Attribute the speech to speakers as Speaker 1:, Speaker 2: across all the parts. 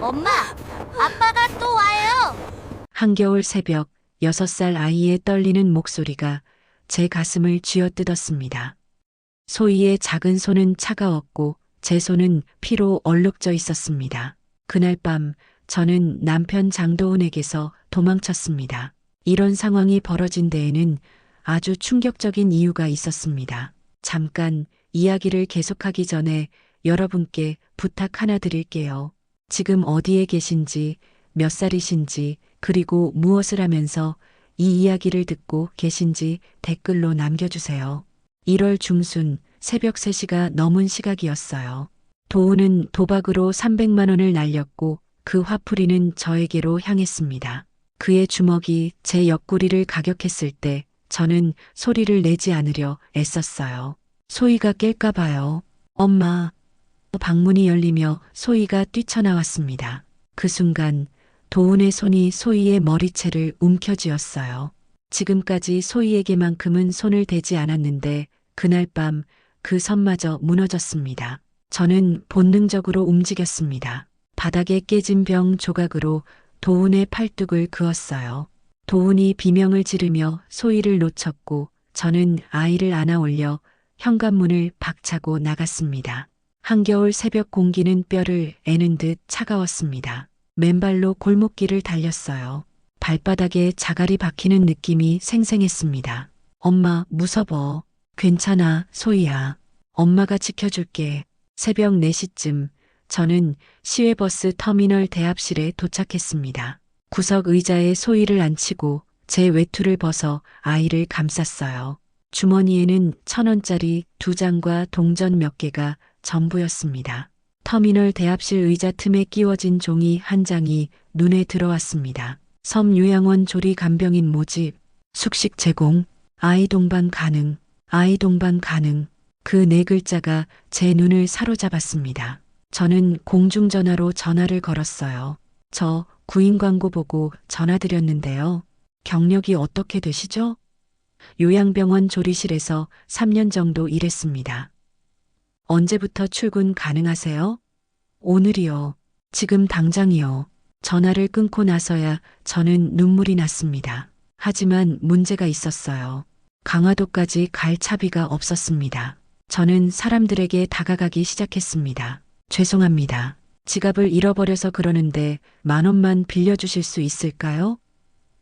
Speaker 1: 엄마, 아빠가 또 와요.
Speaker 2: 한겨울 새벽 6살 아이의 떨리는 목소리가 제 가슴을 쥐어뜯었습니다. 소희의 작은 손은 차가웠고 제 손은 피로 얼룩져 있었습니다. 그날 밤 저는 남편 장도훈에게서 도망쳤습니다. 이런 상황이 벌어진 데에는 아주 충격적인 이유가 있었습니다. 잠깐 이야기를 계속하기 전에 여러분께 부탁 하나 드릴게요. 지금 어디에 계신지, 몇 살이신지, 그리고 무엇을 하면서 이 이야기를 듣고 계신지 댓글로 남겨주세요. 1월 중순 새벽 3시가 넘은 시각이었어요. 도훈은 도박으로 300만 원을 날렸고 그 화풀이는 저에게로 향했습니다. 그의 주먹이 제 옆구리를 가격했을 때 저는 소리를 내지 않으려 애썼어요. 소희가 깰까 봐요. 엄마. 방문이 열리며 소희가 뛰쳐나왔습니다. 그 순간 도훈의 손이 소희의 머리채를 움켜쥐었어요. 지금까지 소희에게만큼은 손을 대지 않았는데 그날 밤 그 선마저 무너졌습니다. 저는 본능적으로 움직였습니다. 바닥에 깨진 병 조각으로 도훈의 팔뚝을 그었어요. 도훈이 비명을 지르며 소희를 놓쳤고 저는 아이를 안아 올려 현관문을 박차고 나갔습니다. 한겨울 새벽 공기는 뼈를 애는 듯 차가웠습니다. 맨발로 골목길을 달렸어요. 발바닥에 자갈이 박히는 느낌이 생생했습니다. 엄마, 무서워. 괜찮아, 소희야. 엄마가 지켜줄게. 새벽 4시쯤 저는 시외버스 터미널 대합실에 도착했습니다. 구석 의자에 소희를 앉히고 제 외투를 벗어 아이를 감쌌어요. 주머니에는 1,000원짜리 2장과 동전 몇 개가 전부였습니다. 터미널 대합실 의자 틈에 끼워진 종이 한 장이 눈에 들어왔습니다. 섬유양원 조리 간병인 모집, 숙식 제공, 아이 동반 가능, 아이 동반 가능. 그 4글자가 제 눈을 사로잡았습니다. 저는 공중전화로 전화를 걸었어요. 저 구인 광고 보고 전화드렸는데요. 경력이 어떻게 되시죠? 요양병원 조리실에서 3년 정도 일했습니다. 언제부터 출근 가능하세요? 오늘이요. 지금 당장이요. 전화를 끊고 나서야 저는 눈물이 났습니다. 하지만 문제가 있었어요. 강화도까지 갈 차비가 없었습니다. 저는 사람들에게 다가가기 시작했습니다. 죄송합니다. 지갑을 잃어버려서 그러는데 10,000원만 빌려주실 수 있을까요?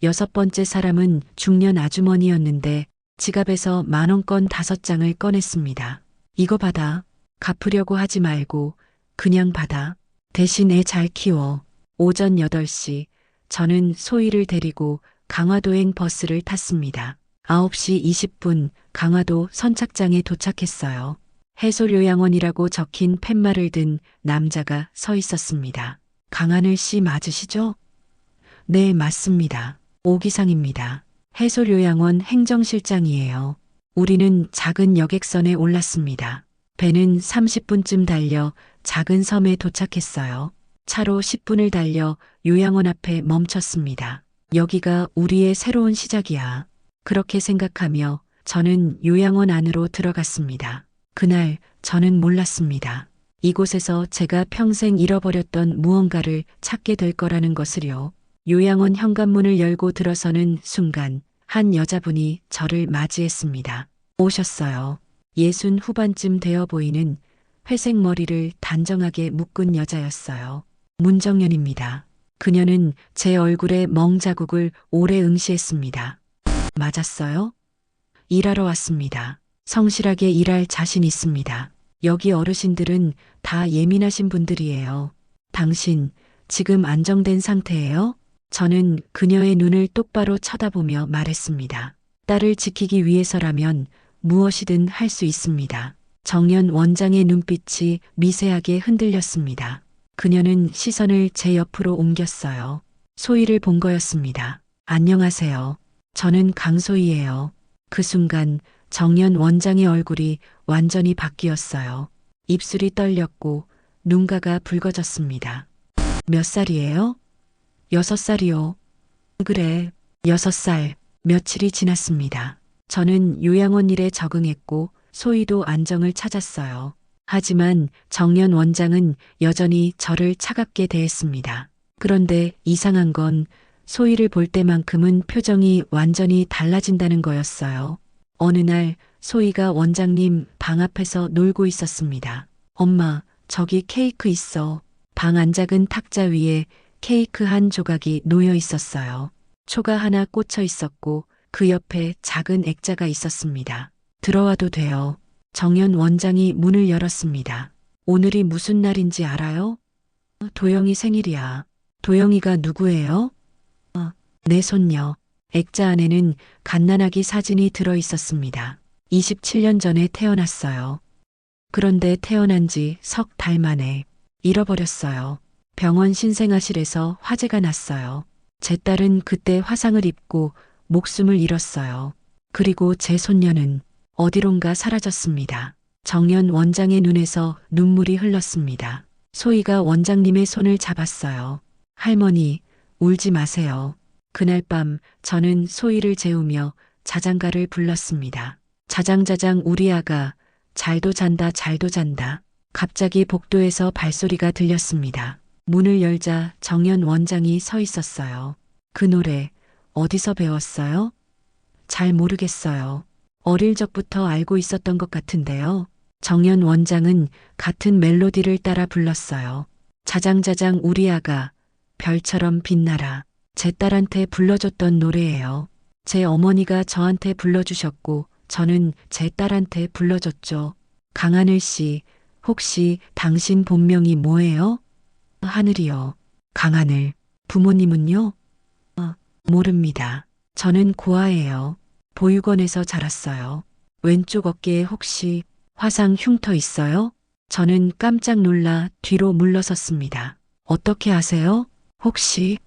Speaker 2: 6번째 사람은 중년 아주머니였는데 지갑에서 10,000원권 5장을 꺼냈습니다. 이거 받아. 갚으려고 하지 말고 그냥 받아. 대신 애 잘 키워. 오전 8시 저는 소희를 데리고 강화도행 버스를 탔습니다. 9시 20분 강화도 선착장에 도착했어요. 해솔요양원이라고 적힌 팻말을 든 남자가 서 있었습니다. 강하늘 씨 맞으시죠? 네, 맞습니다. 오기상입니다. 해솔요양원 행정실장이에요. 우리는 작은 여객선에 올랐습니다. 배는 30분쯤 달려 작은 섬에 도착했어요. 차로 10분을 달려 요양원 앞에 멈췄습니다. 여기가 우리의 새로운 시작이야. 그렇게 생각하며 저는 요양원 안으로 들어갔습니다. 그날 저는 몰랐습니다. 이곳에서 제가 평생 잃어버렸던 무언가를 찾게 될 거라는 것을요. 요양원 현관문을 열고 들어서는 순간 한 여자분이 저를 맞이했습니다. 오셨어요. 60 후반쯤 되어 보이는 회색 머리를 단정하게 묶은 여자였어요. 문정연입니다. 그녀는 제 얼굴에 멍자국을 오래 응시했습니다. 맞았어요? 일하러 왔습니다. 성실하게 일할 자신 있습니다. 여기 어르신들은 다 예민하신 분들이에요. 당신 지금 안정된 상태예요? 저는 그녀의 눈을 똑바로 쳐다보며 말했습니다. 딸을 지키기 위해서라면 무엇이든 할 수 있습니다. 정연 원장의 눈빛이 미세하게 흔들렸습니다. 그녀는 시선을 제 옆으로 옮겼어요. 소희를 본 거였습니다. 안녕하세요. 저는 강소희예요. 그 순간 정연 원장의 얼굴이 완전히 바뀌었어요. 입술이 떨렸고 눈가가 붉어졌습니다. 몇 살이에요? 6살이요. 그래, 6살. 며칠이 지났습니다. 저는 요양원 일에 적응했고 소희도 안정을 찾았어요. 하지만 정연 원장은 여전히 저를 차갑게 대했습니다. 그런데 이상한 건 소희를 볼 때만큼은 표정이 완전히 달라진다는 거였어요. 어느 날 소희가 원장님 방 앞에서 놀고 있었습니다. 엄마, 저기 케이크 있어. 방 안작은 탁자 위에 케이크 한 조각이 놓여 있었어요. 초가 하나 꽂혀 있었고 그 옆에 작은 액자가 있었습니다. 들어와도 돼요. 정연 원장이 문을 열었습니다. 오늘이 무슨 날인지 알아요? 도영이 생일이야. 도영이가 누구예요? 내 손녀. 액자 안에는 갓난아기 사진이 들어 있었습니다. 27년 전에 태어났어요. 그런데 태어난 지 석 달 만에 잃어버렸어요. 병원 신생아실에서 화재가 났어요. 제 딸은 그때 화상을 입고 목숨을 잃었어요. 그리고 제 손녀는 어디론가 사라졌습니다. 정연 원장의 눈에서 눈물이 흘렀습니다. 소희가 원장님의 손을 잡았어요. 할머니, 울지 마세요. 그날 밤 저는 소희를 재우며 자장가를 불렀습니다. 자장자장 우리 아가, 잘도 잔다 잘도 잔다. 갑자기 복도에서 발소리가 들렸습니다. 문을 열자 정연 원장이 서 있었어요. 그 노래 어디서 배웠어요? 잘 모르겠어요. 어릴 적부터 알고 있었던 것 같은데요. 정연 원장은 같은 멜로디를 따라 불렀어요. 자장자장 우리 아가, 별처럼 빛나라. 제 딸한테 불러줬던 노래예요. 제 어머니가 저한테 불러주셨고 저는 제 딸한테 불러줬죠. 강하늘 씨, 혹시 당신 본명이 뭐예요? 하늘이요. 강하늘. 부모님은요? 모릅니다. 저는 고아예요. 보육원에서 자랐어요. 왼쪽 어깨에 혹시 화상 흉터 있어요? 저는 깜짝 놀라 뒤로 물러섰습니다. 어떻게 아세요? 혹시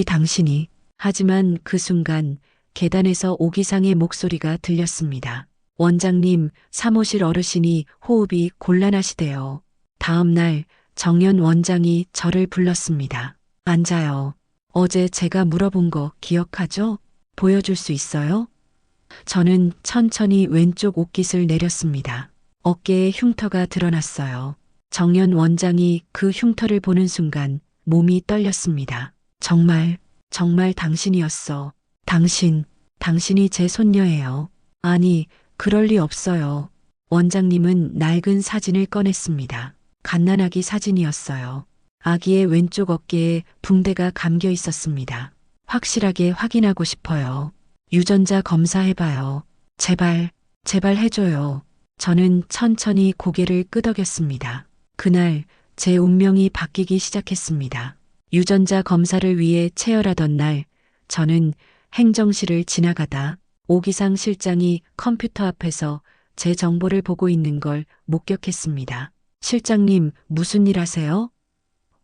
Speaker 2: 당신이. 하지만 그 순간 계단에서 오기상의 목소리가 들렸습니다. 원장님, 사무실 어르신이 호흡이 곤란하시대요. 다음 날 정연 원장이 저를 불렀습니다. 앉아요. 어제 제가 물어본 거 기억하죠? 보여줄 수 있어요? 저는 천천히 왼쪽 옷깃을 내렸습니다. 어깨에 흉터가 드러났어요. 정연 원장이 그 흉터를 보는 순간 몸이 떨렸습니다. 정말 당신이었어. 당신이 제 손녀예요. 아니, 그럴 리 없어요. 원장님은 낡은 사진을 꺼냈습니다. 갓난아기 사진이었어요. 아기의 왼쪽 어깨에 붕대가 감겨 있었습니다. 확실하게 확인하고 싶어요. 유전자 검사해봐요. 제발 해줘요. 저는 천천히 고개를 끄덕였습니다. 그날 제 운명이 바뀌기 시작했습니다. 유전자 검사를 위해 체열하던 날, 저는 행정실을 지나가다 오기상 실장이 컴퓨터 앞에서 제 정보를 보고 있는 걸 목격했습니다. 실장님, 무슨 일 하세요?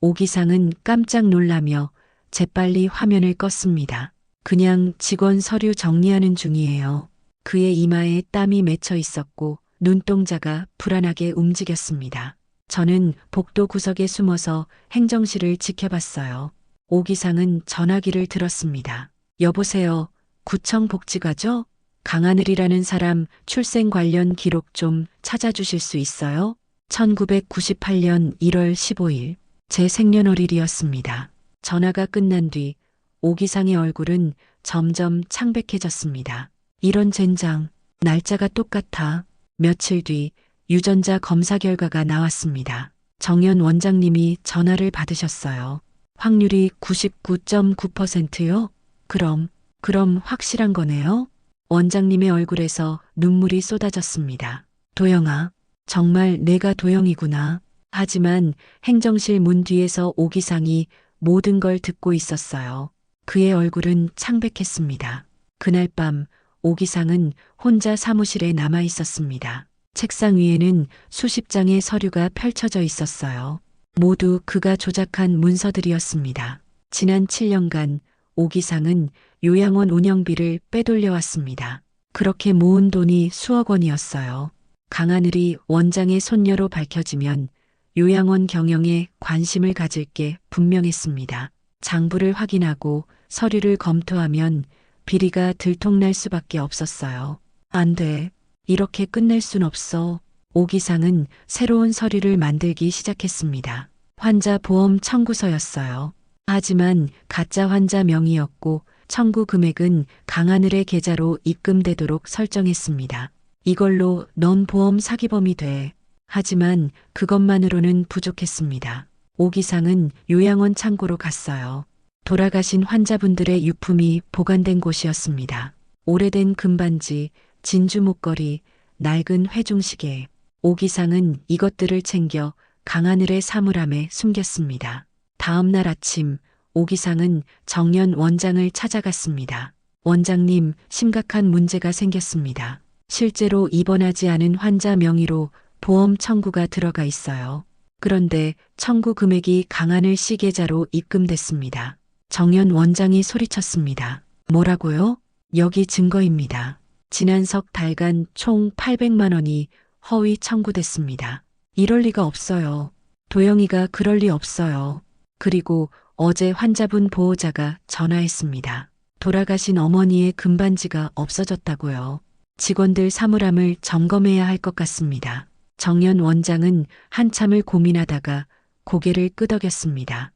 Speaker 2: 오기상은 깜짝 놀라며 재빨리 화면을 껐습니다. 그냥 직원 서류 정리하는 중이에요. 그의 이마에 땀이 맺혀 있었고 눈동자가 불안하게 움직였습니다. 저는 복도 구석에 숨어서 행정실을 지켜봤어요. 오기상은 전화기를 들었습니다. 여보세요. 구청 복지과죠? 강하늘이라는 사람 출생 관련 기록 좀 찾아주실 수 있어요? 1998년 1월 15일 제 생년월일이었습니다. 전화가 끝난 뒤 오기상의 얼굴은 점점 창백해졌습니다. 이런 젠장, 날짜가 똑같아. 며칠 뒤 유전자 검사 결과가 나왔습니다. 정연 원장님이 전화를 받으셨어요. 확률이 99.9%요? 그럼 확실한 거네요? 원장님의 얼굴에서 눈물이 쏟아졌습니다. 도영아, 정말 내가 도영이구나. 하지만 행정실 문 뒤에서 오기상이 모든 걸 듣고 있었어요. 그의 얼굴은 창백했습니다. 그날 밤 오기상은 혼자 사무실에 남아 있었습니다. 책상 위에는 수십 장의 서류가 펼쳐져 있었어요. 모두 그가 조작한 문서들이었습니다. 지난 7년간 오기상은 요양원 운영비를 빼돌려왔습니다. 그렇게 모은 돈이 수억 원이었어요. 강하늘이 원장의 손녀로 밝혀지면 요양원 경영에 관심을 가질 게 분명했습니다. 장부를 확인하고 서류를 검토하면 비리가 들통날 수밖에 없었어요. 안 돼. 이렇게 끝낼 순 없어. 오 기상은 새로운 서류를 만들기 시작했습니다. 환자 보험 청구서였어요. 하지만 가짜 환자 명의였고 청구 금액은 강하늘의 계좌로 입금되도록 설정했습니다. 이걸로 넌 보험 사기범이 돼. 하지만 그것만으로는 부족했습니다. 오 기상은 요양원 창고로 갔어요. 돌아가신 환자분들의 유품이 보관된 곳이었습니다. 오래된 금반지, 진주 목걸이, 낡은 회중시계. 오 기상은 이것들을 챙겨 강하늘의 사물함에 숨겼습니다. 다음 날 아침 오 기상은 정연 원장을 찾아갔습니다. 원장님, 심각한 문제가 생겼습니다. 실제로 입원하지 않은 환자 명의로 보험 청구가 들어가 있어요. 그런데 청구 금액이 강하늘 씨 계좌로 입금됐습니다. 정연 원장이 소리쳤습니다. 뭐라고요? 여기 증거입니다. 지난 석 달간 총 800만 원이 허위 청구됐습니다. 이럴 리가 없어요. 도영이가 그럴 리 없어요. 그리고 어제 환자분 보호자가 전화했습니다. 돌아가신 어머니의 금반지가 없어졌다고요. 직원들 사물함을 점검해야 할 것 같습니다. 정연 원장은 한참을 고민하다가 고개를 끄덕였습니다.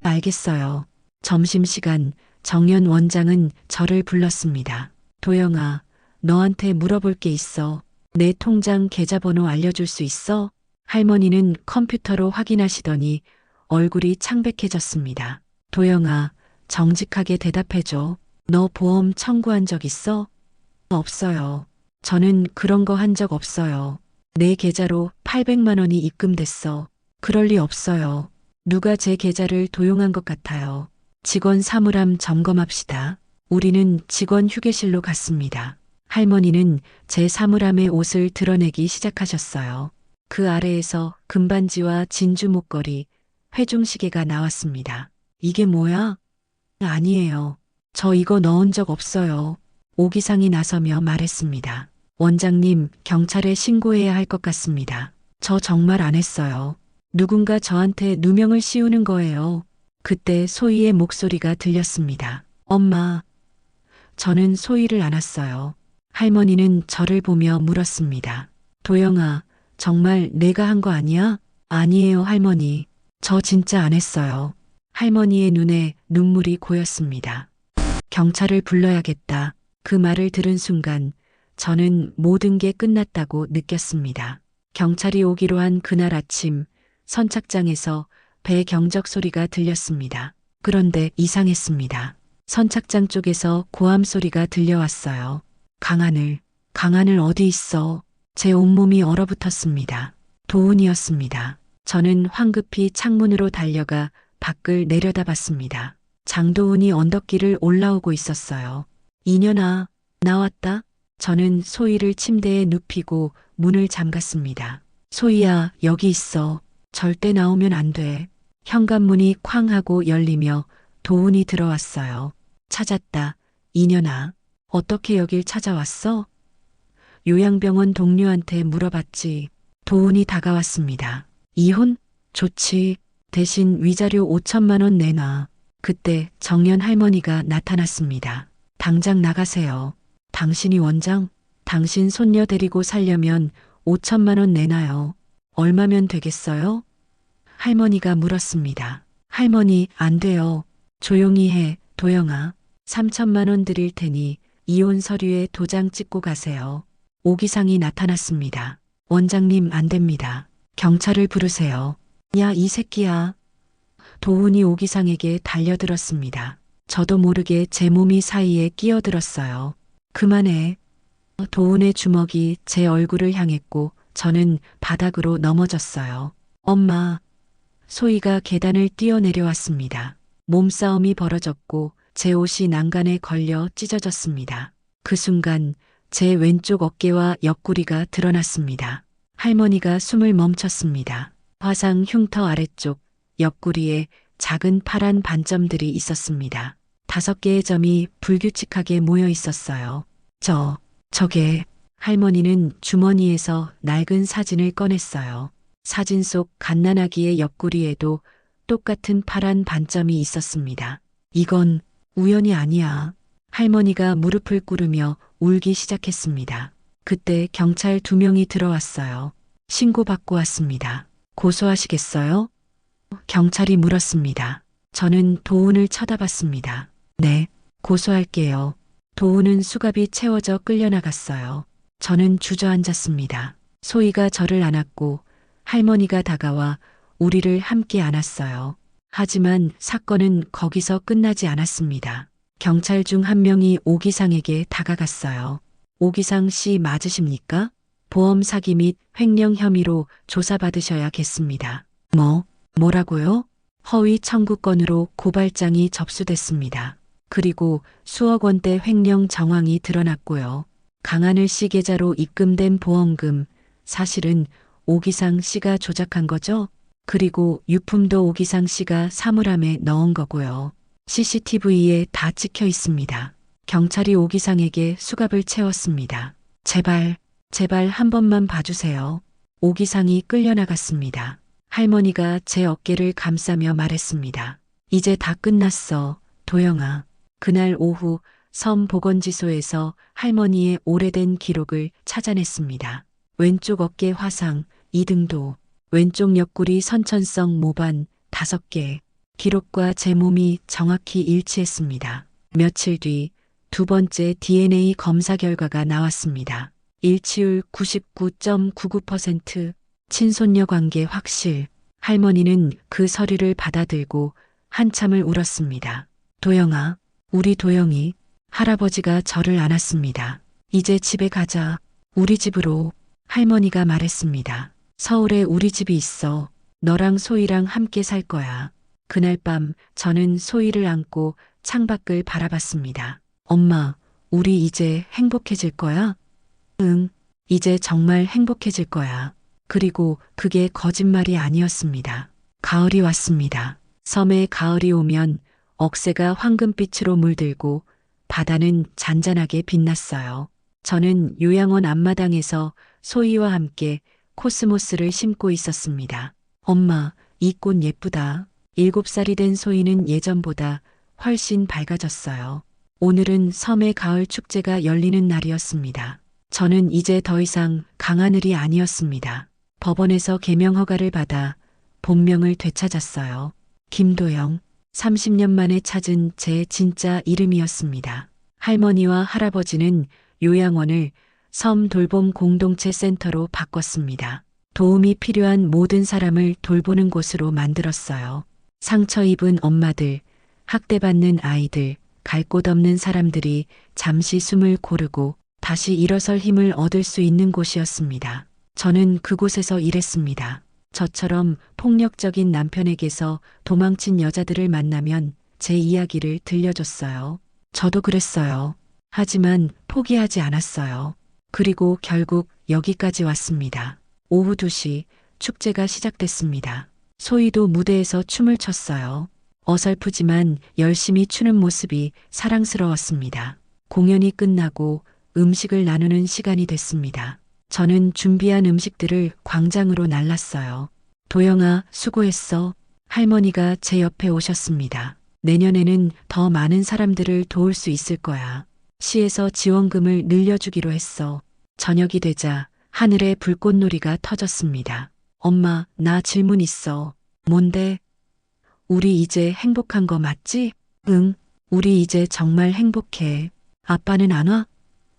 Speaker 2: 알겠어요. 점심시간 정연 원장은 저를 불렀습니다. 도영아, 너한테 물어볼 게 있어. 내 통장 계좌번호 알려줄 수 있어? 할머니는 컴퓨터로 확인하시더니 얼굴이 창백해졌습니다. 도영아, 정직하게 대답해줘. 너 보험 청구한 적 있어? 없어요. 저는 그런 거 한 적 없어요. 내 계좌로 800만 원이 입금됐어. 그럴 리 없어요. 누가 제 계좌를 도용한 것 같아요. 직원 사물함 점검합시다. 우리는 직원 휴게실로 갔습니다. 할머니는 제 사물함의 옷을 드러내기 시작하셨어요. 그 아래에서 금반지와 진주 목걸이, 회중시계가 나왔습니다. 이게 뭐야? 아니에요. 저 이거 넣은 적 없어요. 오 기상이 나서며 말했습니다. 원장님, 경찰에 신고해야 할 것 같습니다. 저 정말 안 했어요. 누군가 저한테 누명을 씌우는 거예요. 그때 소희의 목소리가 들렸습니다. 엄마. 저는 소희를 안았어요. 할머니는 저를 보며 물었습니다. 도영아, 정말 내가 한 거 아니야? 아니에요, 할머니. 저 진짜 안 했어요. 할머니의 눈에 눈물이 고였습니다. 경찰을 불러야겠다. 그 말을 들은 순간 저는 모든 게 끝났다고 느꼈습니다. 경찰이 오기로 한 그날 아침 선착장에서 배 경적 소리가 들렸습니다. 그런데 이상했습니다. 선착장 쪽에서 고함 소리가 들려왔어요. 강하늘, 강하늘 어디 있어? 제 온몸이 얼어붙었습니다. 도훈이었습니다. 저는 황급히 창문으로 달려가 밖을 내려다봤습니다. 장도훈이 언덕길을 올라오고 있었어요. 이년아, 나왔다. 저는 소희를 침대에 눕히고 문을 잠갔습니다. 소희야, 여기 있어. 절대 나오면 안 돼. 현관문이 쾅 하고 열리며 도훈이 들어왔어요. 찾았다. 이년아, 어떻게 여길 찾아왔어? 요양병원 동료한테 물어봤지. 도훈이 다가왔습니다. 이혼? 좋지. 대신 위자료 5천만 원 내놔. 그때 정연 할머니가 나타났습니다. 당장 나가세요. 당신이 원장? 당신 손녀 데리고 살려면 5천만 원 내놔요. 얼마면 되겠어요? 할머니가 물었습니다. 할머니, 안 돼요. 조용히 해, 도영아. 3천만 원 드릴 테니 이혼 서류에 도장 찍고 가세요. 오 기상이 나타났습니다. 원장님, 안 됩니다. 경찰을 부르세요. 야, 이 새끼야. 도훈이 오 기상에게 달려들었습니다. 저도 모르게 제 몸이 사이에 끼어들었어요. 그만해. 도훈의 주먹이 제 얼굴을 향했고 저는 바닥으로 넘어졌어요. 엄마. 소희가 계단을 뛰어내려왔습니다. 몸싸움이 벌어졌고 제 옷이 난간에 걸려 찢어졌습니다. 그 순간 제 왼쪽 어깨와 옆구리가 드러났습니다. 할머니가 숨을 멈췄습니다. 화상 흉터 아래쪽 옆구리에 작은 파란 반점들이 있었습니다. 5개의 점이 불규칙하게 모여 있었어요. 저게. 할머니는 주머니에서 낡은 사진을 꺼냈어요. 사진 속 갓난아기의 옆구리에도 똑같은 파란 반점이 있었습니다. 이건 우연이 아니야. 할머니가 무릎을 꿇으며 울기 시작했습니다. 그때 경찰 2명이 들어왔어요. 신고받고 왔습니다. 고소하시겠어요? 경찰이 물었습니다. 저는 도훈을 쳐다봤습니다. 네, 고소할게요. 도훈은 수갑이 채워져 끌려나갔어요. 저는 주저앉았습니다. 소희가 저를 안았고 할머니가 다가와 우리를 함께 안았어요. 하지만 사건은 거기서 끝나지 않았습니다. 경찰 중 한 명이 오기상에게 다가갔어요. 오기상 씨 맞으십니까? 보험 사기 및 횡령 혐의로 조사받으셔야겠습니다. 뭐라고요? 허위 청구 건으로 고발장이 접수됐습니다. 그리고 수억 원대 횡령 정황이 드러났고요. 강하늘 씨 계좌로 입금된 보험금, 사실은 오기상 씨가 조작한 거죠? 그리고 유품도 오기상 씨가 사물함에 넣은 거고요. CCTV에 다 찍혀 있습니다. 경찰이 오기상에게 수갑을 채웠습니다. 제발 한 번만 봐주세요. 오기상이 끌려나갔습니다. 할머니가 제 어깨를 감싸며 말했습니다. 이제 다 끝났어, 도영아. 그날 오후 섬 보건지소에서 할머니의 오래된 기록을 찾아냈습니다. 왼쪽 어깨 화상 2등도, 왼쪽 옆구리 선천성 모반 5개. 기록과 제 몸이 정확히 일치했습니다. 며칠 뒤 두 번째 DNA 검사 결과가 나왔습니다. 일치율 99.99%, 친손녀 관계 확실. 할머니는 그 서류를 받아들고 한참을 울었습니다. 도영아, 우리 도영이. 할아버지가 저를 안았습니다. 이제 집에 가자. 우리 집으로. 할머니가 말했습니다. 서울에 우리 집이 있어. 너랑 소희랑 함께 살 거야. 그날 밤 저는 소희를 안고 창밖을 바라봤습니다. 엄마, 우리 이제 행복해질 거야? 응, 이제 정말 행복해질 거야. 그리고 그게 거짓말이 아니었습니다. 가을이 왔습니다. 섬에 가을이 오면 억새가 황금빛으로 물들고 바다는 잔잔하게 빛났어요. 저는 요양원 앞마당에서 소희와 함께 코스모스를 심고 있었습니다. 엄마, 이 꽃 예쁘다. 7살이 된 소희는 예전보다 훨씬 밝아졌어요. 오늘은 섬의 가을 축제가 열리는 날이었습니다. 저는 이제 더 이상 강하늘이 아니었습니다. 법원에서 개명 허가를 받아 본명을 되찾았어요. 김도영. 30년 만에 찾은 제 진짜 이름이었습니다. 할머니와 할아버지는 요양원을 섬 돌봄 공동체 센터로 바꿨습니다. 도움이 필요한 모든 사람을 돌보는 곳으로 만들었어요. 상처 입은 엄마들, 학대받는 아이들, 갈 곳 없는 사람들이 잠시 숨을 고르고 다시 일어설 힘을 얻을 수 있는 곳이었습니다. 저는 그곳에서 일했습니다. 저처럼 폭력적인 남편에게서 도망친 여자들을 만나면 제 이야기를 들려줬어요. 저도 그랬어요. 하지만 포기하지 않았어요. 그리고 결국 여기까지 왔습니다. 오후 2시 축제가 시작됐습니다. 소희도 무대에서 춤을 췄어요. 어설프지만 열심히 추는 모습이 사랑스러웠습니다. 공연이 끝나고 음식을 나누는 시간이 됐습니다. 저는 준비한 음식들을 광장으로 날랐어요. 도영아, 수고했어. 할머니가 제 옆에 오셨습니다. 내년에는 더 많은 사람들을 도울 수 있을 거야. 시에서 지원금을 늘려주기로 했어. 저녁이 되자 하늘에 불꽃놀이가 터졌습니다. 엄마, 나 질문 있어. 뭔데? 우리 이제 행복한 거 맞지? 응, 우리 이제 정말 행복해. 아빠는 안 와?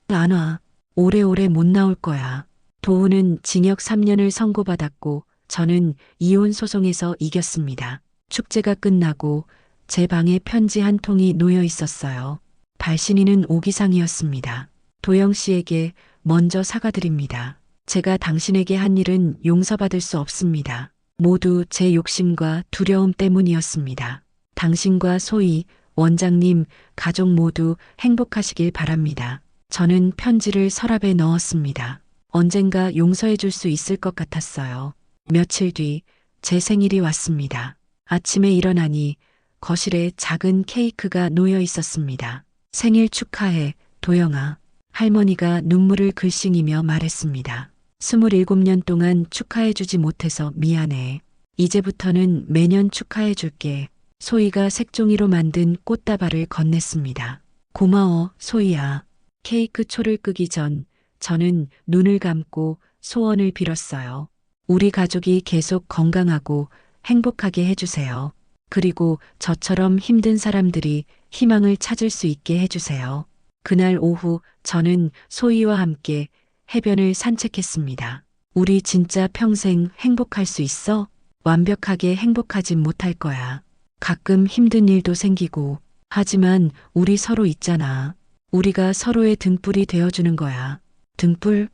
Speaker 2: 안 와. 오래오래 못 나올 거야. 도훈은 징역 3년을 선고받았고 저는 이혼 소송에서 이겼습니다. 축제가 끝나고 제 방에 편지 한 통이 놓여 있었어요. 발신인은 오기상이었습니다. 도영 씨에게 먼저 사과드립니다. 제가 당신에게 한 일은 용서받을 수 없습니다. 모두 제 욕심과 두려움 때문이었습니다. 당신과 소희, 원장님, 가족 모두 행복하시길 바랍니다. 저는 편지를 서랍에 넣었습니다. 언젠가 용서해 줄 수 있을 것 같았어요. 며칠 뒤 제 생일이 왔습니다. 아침에 일어나니 거실에 작은 케이크가 놓여 있었습니다. 생일 축하해, 도영아. 할머니가 눈물을 글썽이며 말했습니다. 27년 동안 축하해주지 못해서 미안해. 이제부터는 매년 축하해줄게. 소희가 색종이로 만든 꽃다발을 건넸습니다. 고마워, 소희야. 케이크 초를 끄기 전 저는 눈을 감고 소원을 빌었어요. 우리 가족이 계속 건강하고 행복하게 해주세요. 그리고 저처럼 힘든 사람들이 희망을 찾을 수 있게 해주세요. 그날 오후 저는 소희와 함께 해변을 산책했습니다. 우리 진짜 평생 행복할 수 있어? 완벽하게 행복하진 못할 거야. 가끔 힘든 일도 생기고, 하지만 우리 서로 있잖아. 우리가 서로의 등불이 되어주는 거야. 등불?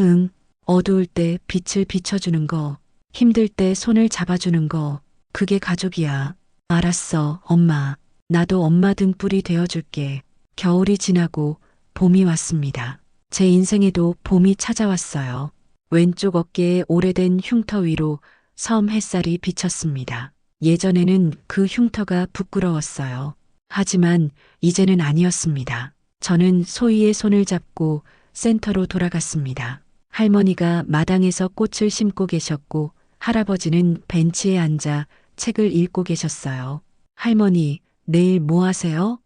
Speaker 2: 응. 어두울 때 빛을 비춰주는 거, 힘들 때 손을 잡아주는 거, 그게 가족이야. 알았어, 엄마. 나도 엄마 등불이 되어줄게. 겨울이 지나고 봄이 왔습니다. 제 인생에도 봄이 찾아왔어요. 왼쪽 어깨에 오래된 흉터 위로 섬 햇살이 비쳤습니다. 예전에는 그 흉터가 부끄러웠어요. 하지만 이제는 아니었습니다. 저는 소희의 손을 잡고 센터로 돌아갔습니다. 할머니가 마당에서 꽃을 심고 계셨고 할아버지는 벤치에 앉아 책을 읽고 계셨어요. 할머니, 내일 뭐 하세요?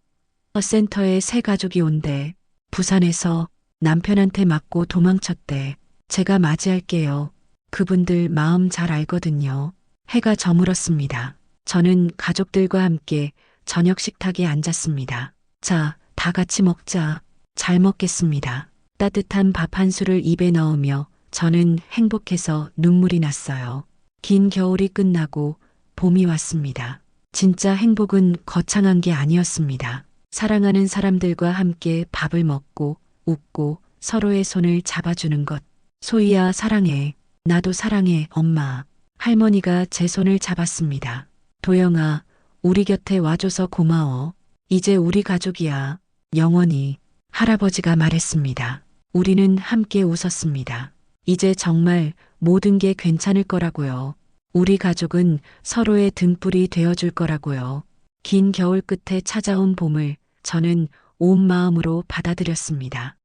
Speaker 2: 센터에 새 가족이 온대. 부산에서 남편한테 맞고 도망쳤대. 제가 맞이할게요. 그분들 마음 잘 알거든요. 해가 저물었습니다. 저는 가족들과 함께 저녁 식탁에 앉았습니다. 자, 다 같이 먹자. 잘 먹겠습니다. 따뜻한 밥 한 술을 입에 넣으며 저는 행복해서 눈물이 났어요. 긴 겨울이 끝나고 봄이 왔습니다. 진짜 행복은 거창한 게 아니었습니다. 사랑하는 사람들과 함께 밥을 먹고 웃고 서로의 손을 잡아주는 것. 소희야, 사랑해. 나도 사랑해, 엄마. 할머니가 제 손을 잡았습니다. 도영아, 우리 곁에 와줘서 고마워. 이제 우리 가족이야. 영원히. 할아버지가 말했습니다. 우리는 함께 웃었습니다. 이제 정말 모든 게 괜찮을 거라고요. 우리 가족은 서로의 등불이 되어줄 거라고요. 긴 겨울 끝에 찾아온 봄을 저는 온 마음으로 받아들였습니다.